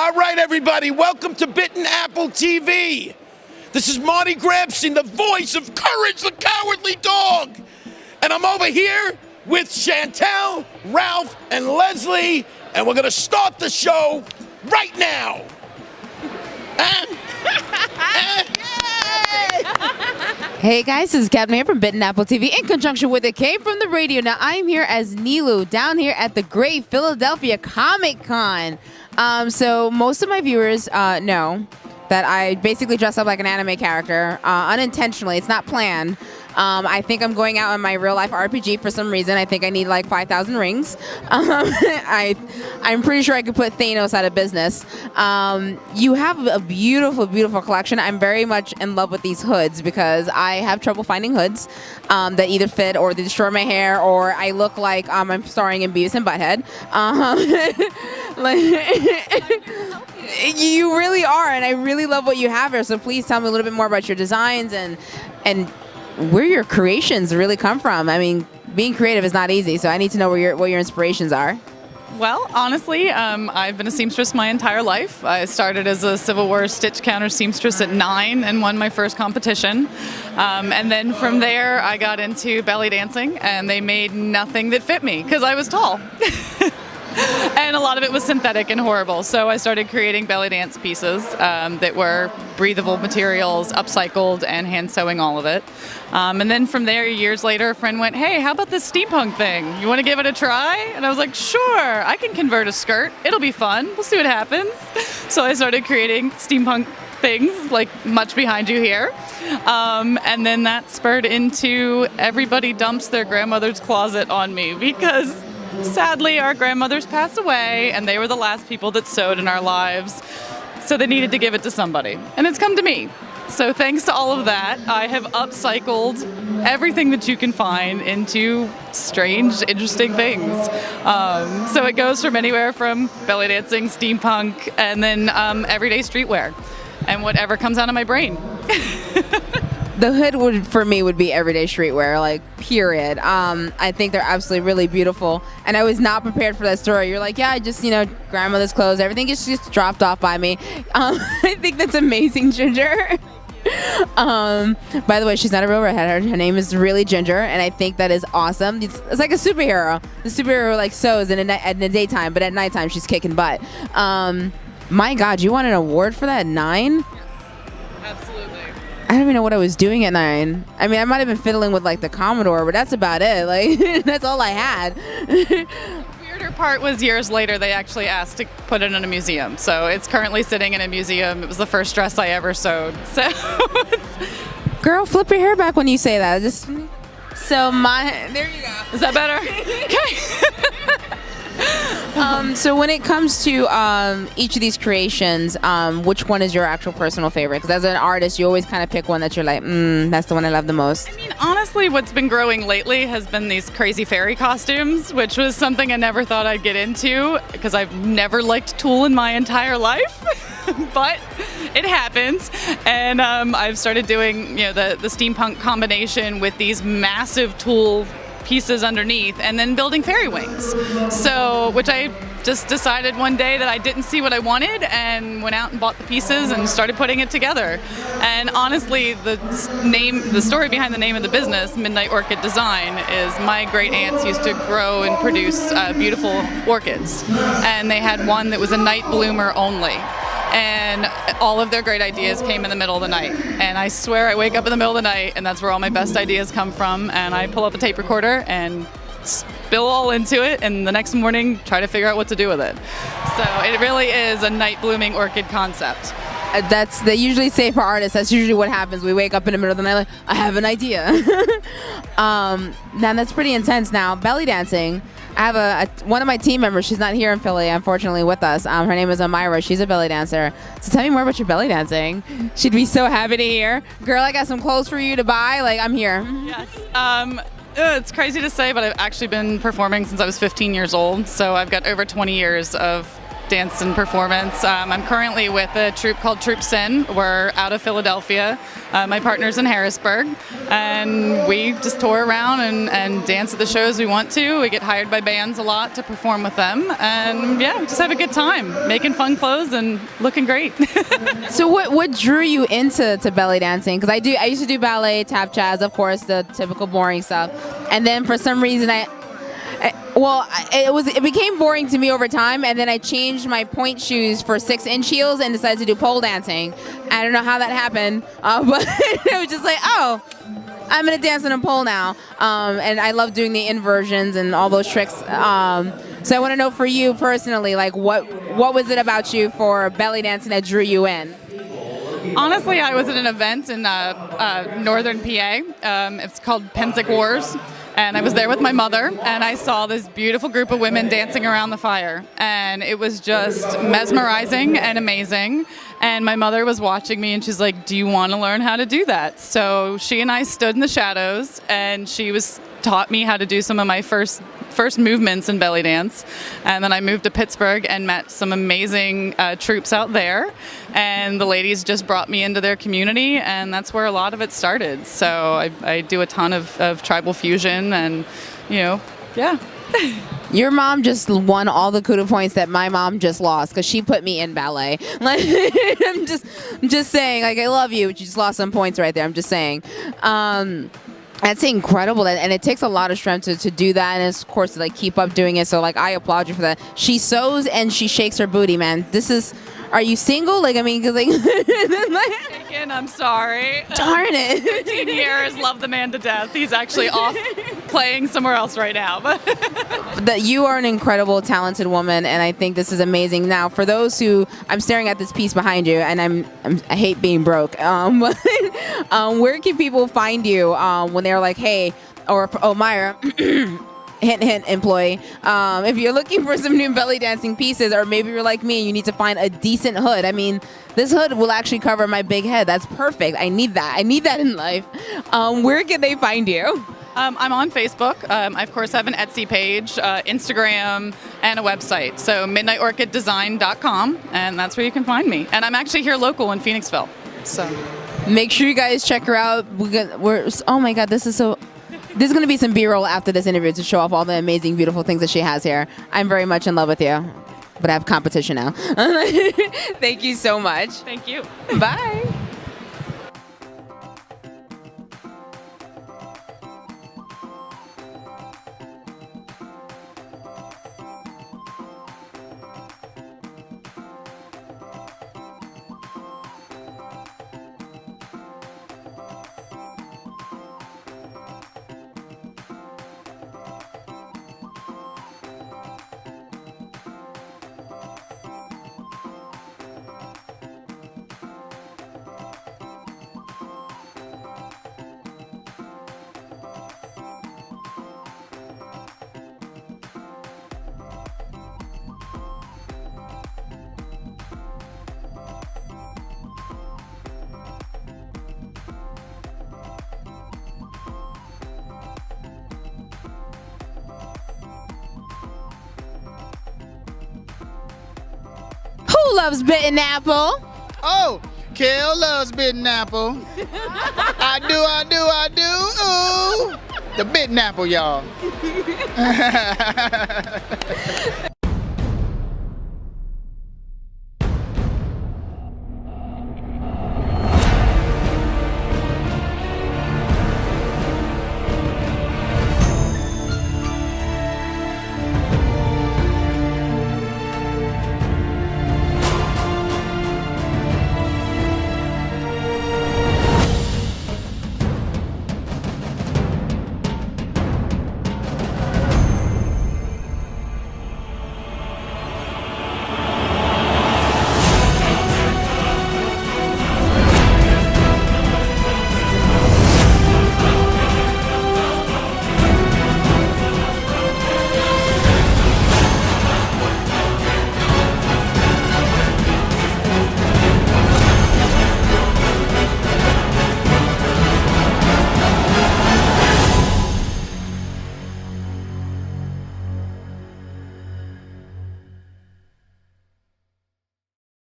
All right, everybody, welcome to Bitten Apple TV. This is Marty Grabstein, the voice of Courage the Cowardly Dog. And I'm over here with Chantel, Ralph, and Leslie, and we're gonna start the show right now. Hey guys, this is Cadma here from Bitten Apple TV in conjunction with the K from the radio. Now I'm here as Neelu down here at the Great Philadelphia Comic Con. So most of my viewers know that I basically dress up like an anime character unintentionally. It's not planned. I think I'm going out on my real life RPG for some reason. I think I need like 5,000 rings. I'm pretty sure I could put Thanos out of business. You have a beautiful, beautiful collection. I'm very much in love with these hoods because I have trouble finding hoods that either fit or they destroy my hair or I look like I'm starring in Beavis and Butthead. You really are, and I really love what you have here. So please tell me a little bit more about your designs and where your creations really come from. I mean, being creative is not easy, so I need to know what your inspirations are. Well, honestly, I've been a seamstress my entire life. I started as a Civil War stitch counter seamstress at 9 and won my first competition. And then from there, I got into belly dancing, and they made nothing that fit me because I was tall. And a lot of it was synthetic and horrible. So I started creating belly dance pieces that were breathable materials, upcycled, and hand sewing all of it. And then from there, years later, a friend went, "Hey, how about this steampunk thing? You want to give it a try?" And I was like, "Sure, I can convert a skirt. It'll be fun. We'll see what happens." So I started creating steampunk things, like much behind you here. And then that spurred into everybody dumps their grandmother's closet on me because sadly, our grandmothers passed away, and they were the last people that sewed in our lives, so they needed to give it to somebody, and it's come to me. So thanks to all of that, I have upcycled everything that you can find into strange, interesting things. So it goes from anywhere from belly dancing, steampunk, and then everyday streetwear, and whatever comes out of my brain. The hood for me would be everyday streetwear, like period. I think they're absolutely really beautiful, and I was not prepared for that story. You're like, yeah, I just grandmother's clothes, everything is just dropped off by me. I think that's amazing, Ginger. By the way, she's not a real redhead. Her name is really Ginger, and I think that is awesome. It's like a superhero. The superhero like sews in the daytime, but at nighttime she's kicking butt. My God, you won an award for that at 9? Absolutely. I don't even know what I was doing at 9. I mean, I might have been fiddling with like the Commodore, but that's about it. Like, that's all I had. The weirder part was years later, they actually asked to put it in a museum. So it's currently sitting in a museum. It was the first dress I ever sewed. So, Girl, flip your hair back when you say that. Just there you go. Is that better? Okay. So when it comes to each of these creations, which one is your actual personal favorite? Because as an artist, you always kind of pick one that you're like, that's the one I love the most. I mean, honestly, what's been growing lately has been these crazy fairy costumes, which was something I never thought I'd get into because I've never liked tulle in my entire life. But it happens, and I've started doing the steampunk combination with these massive tulle pieces underneath and then building fairy wings. So, which I just decided one day that I didn't see what I wanted and went out and bought the pieces and started putting it together. And honestly, the story behind the name of the business, Midnight Orchid Design, is my great aunts used to grow and produce beautiful orchids. And they had one that was a night bloomer only. And all of their great ideas came in the middle of the night. And I swear I wake up in the middle of the night and that's where all my best ideas come from. And I pull up a tape recorder and spill all into it, and the next morning try to figure out what to do with it. So it really is a night blooming orchid concept. They usually say for artists, that's usually what happens. We wake up in the middle of the night like, I have an idea. Now that's pretty intense. Now, belly dancing. I have one of my team members. She's not here in Philly, unfortunately, with us. Her name is Amira. She's a belly dancer. So tell me more about your belly dancing. She'd be so happy to hear. Girl, I got some clothes for you to buy. Like, I'm here. Yes. It's crazy to say, but I've actually been performing since I was 15 years old. So I've got over 20 years of dance and performance. I'm currently with a troupe called Troupe Sin. We're out of Philadelphia. My partner's in Harrisburg, and we just tour around and dance at the shows we want to. We get hired by bands a lot to perform with them, and yeah, just have a good time, making fun clothes and looking great. So what drew you into belly dancing? Because I used to do ballet, tap, jazz, of course, the typical boring stuff, and then for some reason it became boring to me over time, and then I changed my point shoes for 6-inch heels and decided to do pole dancing. I don't know how that happened, but it was just like, oh, I'm gonna dance on a pole now, and I love doing the inversions and all those tricks. So I want to know for you personally, like what was it about you for belly dancing that drew you in? Honestly, I was at an event in northern PA. It's called Pensick Wars. And I was there with my mother, and I saw this beautiful group of women dancing around the fire. And it was just mesmerizing and amazing. And my mother was watching me, and she's like, do you want to learn how to do that? So she and I stood in the shadows, and she taught me how to do some of my first movements in belly dance. And then I moved to Pittsburgh and met some amazing troops out there, and the ladies just brought me into their community, and that's where a lot of it started. So I do a ton of tribal fusion, and yeah. Your mom just won all the kudo points that my mom just lost, because she put me in ballet. Like, I'm just saying, like, I love you, but you just lost some points right there. I'm just saying. That's incredible, and it takes a lot of strength to do that, and of course to like keep up doing it. So like, I applaud you for that. She sews and she shakes her booty, man. Are you single? Like, I mean, because like, Taken, I'm sorry. Darn it. 15 years, love the man to death. He's actually off playing somewhere else right now. That you are an incredible, talented woman, and I think this is amazing. Now, for those who, I'm staring at this piece behind you, and I hate being broke. Where can people find you when they're like, hey, or Myra? Hint, hint, employee. If you're looking for some new belly dancing pieces, or maybe you're like me and you need to find a decent hood. I mean, this hood will actually cover my big head. That's perfect. I need that. I need that in life. Where can they find you? I'm on Facebook. I, of course, have an Etsy page, Instagram, and a website. So midnightorchiddesign.com, and that's where you can find me. And I'm actually here local in Phoenixville. So make sure you guys check her out. Oh my God, this is so... There's going to be some B-roll after this interview to show off all the amazing, beautiful things that she has here. I'm very much in love with you, but I have competition now. Thank you so much. thank you. Bye. Who loves bitten apple? Oh, Kel loves bitten apple. I do. Ooh, the bitten apple, y'all.